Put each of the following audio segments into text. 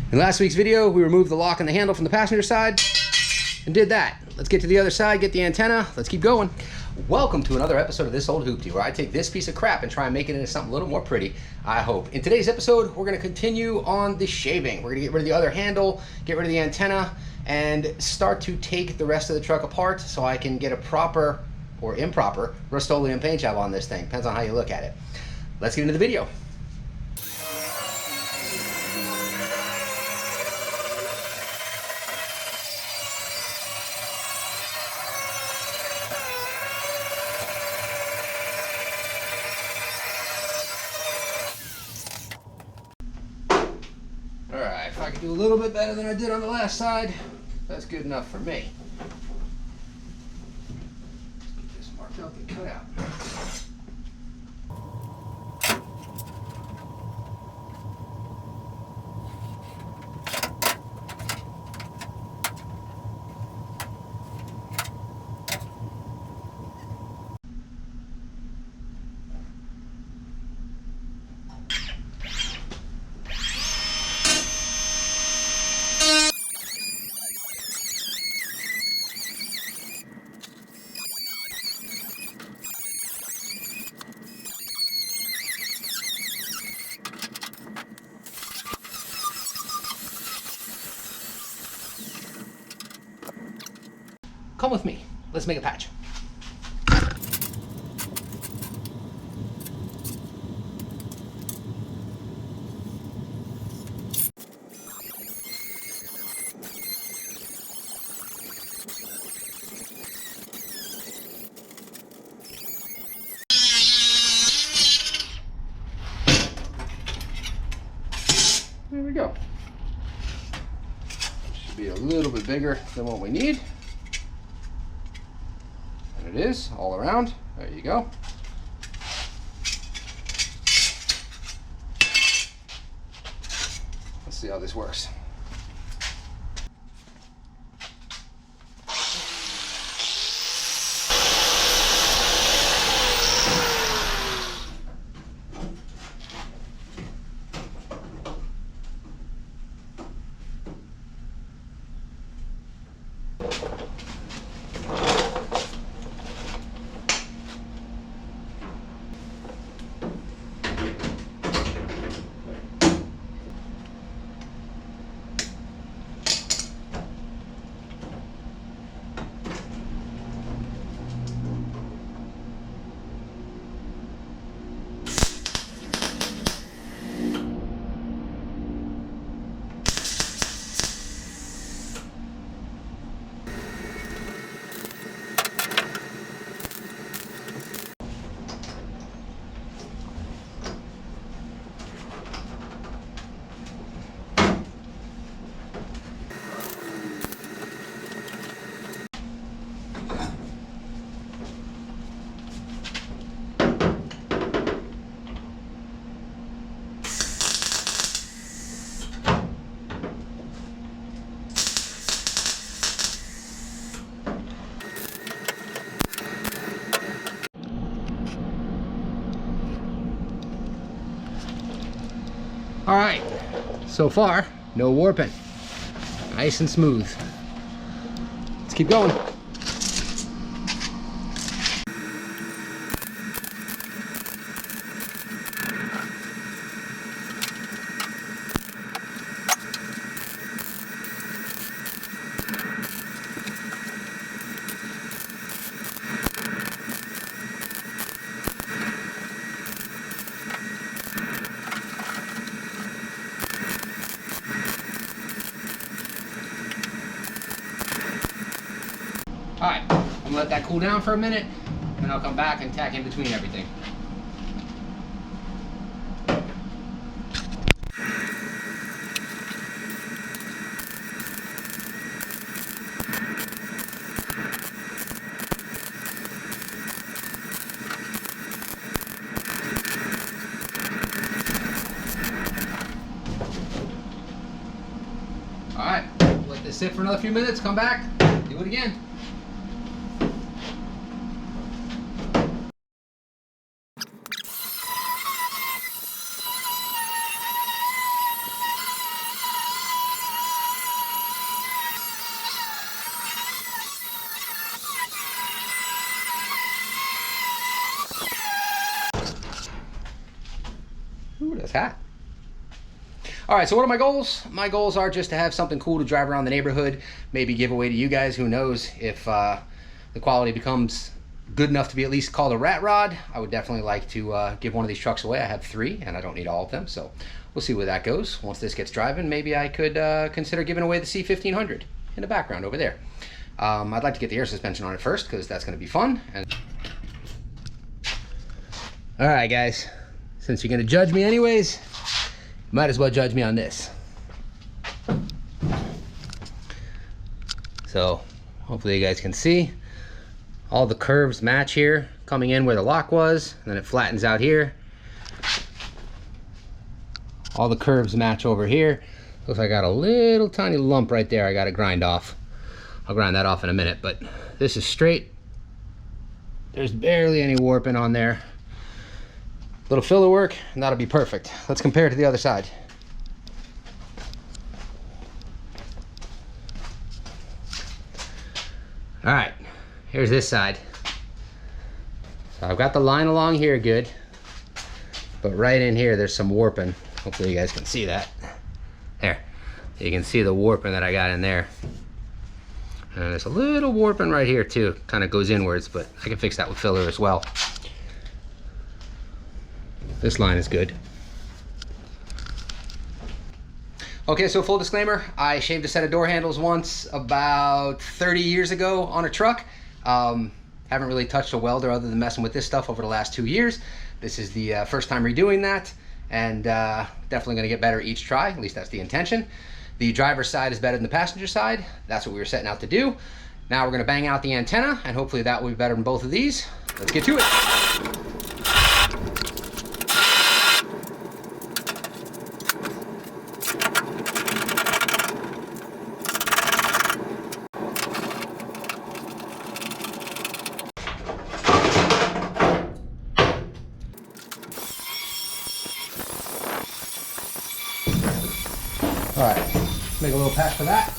In last week's video, we removed the lock and the handle from the passenger side and did that. Let's get to the other side, get the antenna, let's keep going. Welcome to another episode of This Old Hooptie, where I take this piece of crap and try and make it into something a little more pretty, I hope. In today's episode, we're gonna continue on the shaving. We're gonna get rid of the other handle, get rid of the antenna, and start to take the rest of the truck apart so I can get a proper or improper Rust-Oleum paint job on this thing. Depends on how you look at it. Let's get into the video. Alright, if I can do a little bit better than I did on the last side, that's good enough for me. Get this marked out and cut out. Come with me. Let's make a patch. There we go. Should be a little bit bigger than what we need. It is all around. There you go. Let's see how this works. All right, so far, no warping. Nice and smooth. Let's keep going. Alright, I'm gonna let that cool down for a minute, and then I'll come back and tack in between everything. Alright, let this sit for another few minutes, come back, do it again. tat. All right, so what are my goals? My goals are just to have something cool to drive around the neighborhood, maybe give away to you guys. Who knows if the quality becomes good enough to be at least called a rat rod. I would definitely like to give one of these trucks away. I have 3 and I don't need all of them, so we'll see where that goes. Once this gets driving, maybe I could consider giving away the C1500 in the background over there. I'd like to get the air suspension on it first because that's going to be fun. All right, guys, since you're going to judge me anyways, might as well judge me on this. So hopefully you guys can see all the curves match here, coming in where the lock was, and then it flattens out here. All the curves match over here. Looks like I got a little tiny lump right there I got to grind off. I'll grind that off in a minute, but this is straight. There's barely any warping on there. Little filler work, and that'll be perfect. Let's compare it to the other side. All right, here's this side. So I've got the line along here good, but right in here there's some warping. Hopefully you guys can see that. There, you can see the warping that I got in there. And there's a little warping right here too, kind of goes inwards, but I can fix that with filler as well. This line is good. Okay, so full disclaimer, I shaved a set of door handles once about 30 years ago on a truck. Haven't really touched a welder other than messing with this stuff over the last 2 years. This is the first time redoing that, and definitely gonna get better each try, at least that's the intention. The driver's side is better than the passenger side. That's what we were setting out to do. Now we're gonna bang out the antenna, and hopefully that will be better than both of these. Let's get to it. All right, make a little patch for that.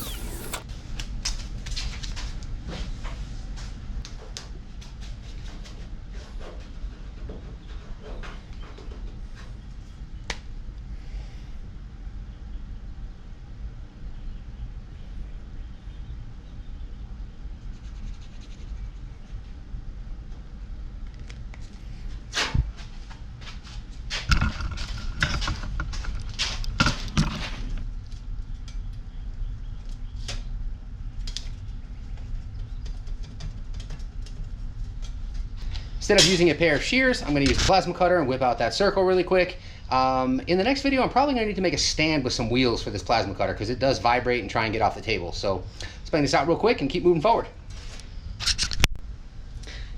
Instead of using a pair of shears, I'm going to use a plasma cutter and whip out that circle really quick. In the next video, I'm probably going to need to make a stand with some wheels for this plasma cutter because it does vibrate and try and get off the table. So let's bang this out real quick and keep moving forward.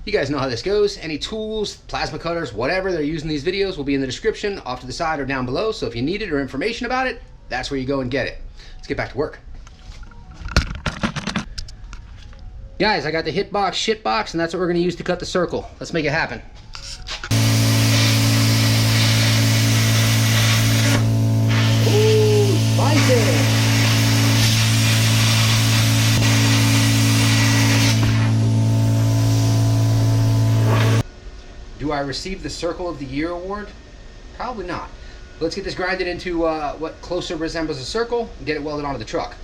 You guys know how this goes. Any tools, plasma cutters, whatever they're using in these videos will be in the description off to the side or down below. So if you need it or information about it, that's where you go and get it. Let's get back to work. Guys, I got the HITBOX shitbox, and that's what we're going to use to cut the circle. Let's make it happen. Ooh, spicy! Do I receive the Circle of the Year award? Probably not. Let's get this grinded into what closer resembles a circle and get it welded onto the truck.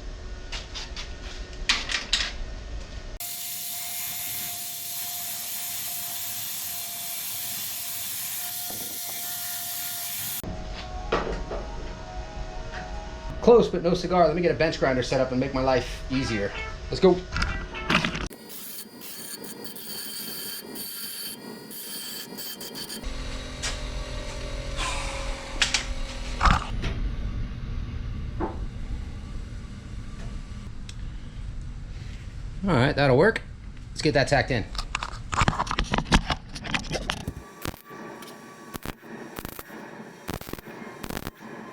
Close, but no cigar. Let me get a bench grinder set up and make my life easier. Let's go. All right, that'll work. Let's get that tacked in.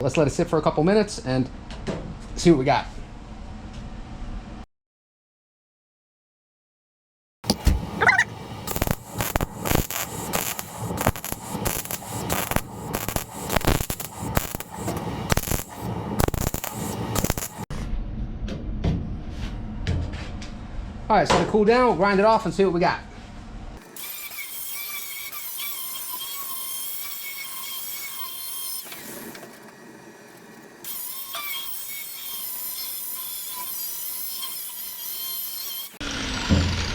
Let's let it sit for a couple minutes and see what we got. All right, so to cool down, we'll grind it off and see what we got.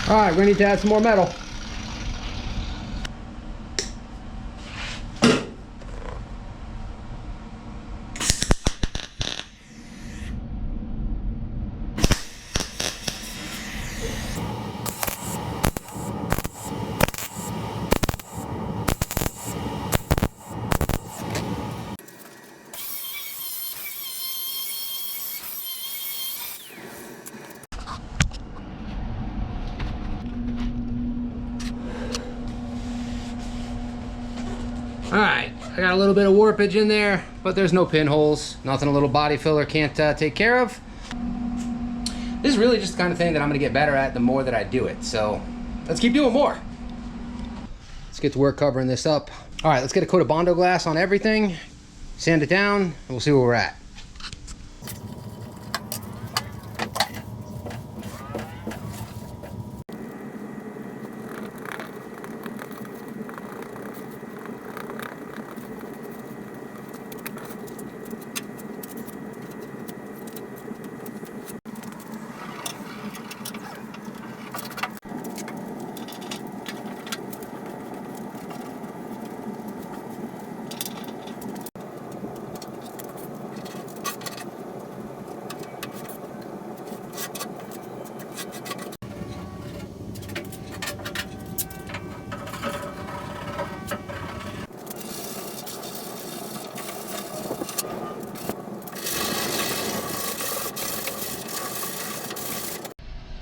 All right, we're gonna need to add some more metal. All right, I got a little bit of warpage in there, but there's no pinholes, nothing a little body filler can't take care of. This is really just the kind of thing that I'm gonna get better at the more that I do it. So let's keep doing more. Let's get to work covering this up. All right, let's get a coat of Bondo glass on everything, sand it down, and we'll see where we're at.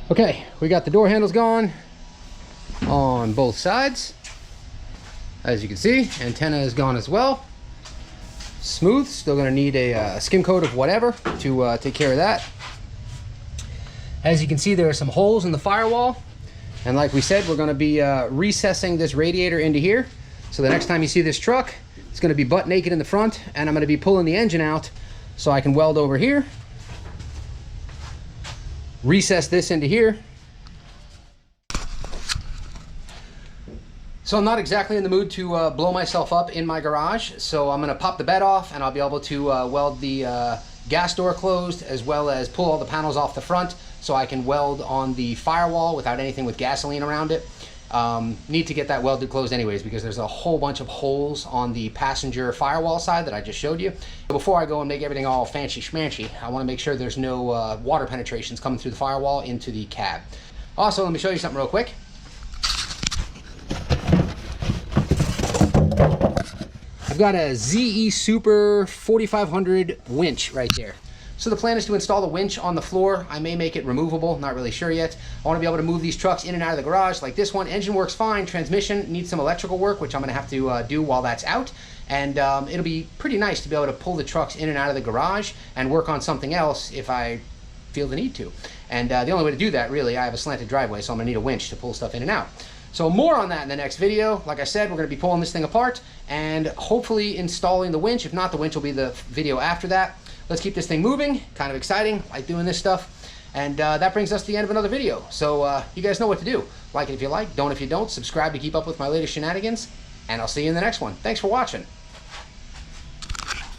Okay, we got the door handles gone on both sides. As you can see, antenna is gone as well. Smooth, still gonna need a skim coat of whatever to take care of that. As you can see, there are some holes in the firewall. And like we said, we're gonna be recessing this radiator into here. So the next time you see this truck, it's gonna be butt naked in the front, and I'm gonna be pulling the engine out so I can weld over here. Recess this into here. So I'm not exactly in the mood to blow myself up in my garage, so I'm gonna pop the bed off and I'll be able to weld the gas door closed, as well as pull all the panels off the front so I can weld on the firewall without anything with gasoline around it. Need to get that welded closed anyways, because there's a whole bunch of holes on the passenger firewall side that I just showed you. Before I go and make everything all fancy schmancy, I want to make sure there's no water penetrations coming through the firewall into the cab. Also, let me show you something real quick. I've got a ZE Super 4500 winch right there. So the plan is to install the winch on the floor. I may make it removable, not really sure yet. I want to be able to move these trucks in and out of the garage like this one. Engine works fine, transmission needs some electrical work, which I'm gonna have to do while that's out. And it'll be pretty nice to be able to pull the trucks in and out of the garage and work on something else if I feel the need to. And the only way to do that, really, I have a slanted driveway, so I'm gonna need a winch to pull stuff in and out. So more on that in the next video. Like I said, we're gonna be pulling this thing apart and hopefully installing the winch. If not, the winch will be the video after that. Let's keep this thing moving. Kind of exciting, like doing this stuff. And that brings us to the end of another video. So you guys know what to do. Like it if you like, don't if you don't. Subscribe to keep up with my latest shenanigans. And I'll see you in the next one. Thanks for watching.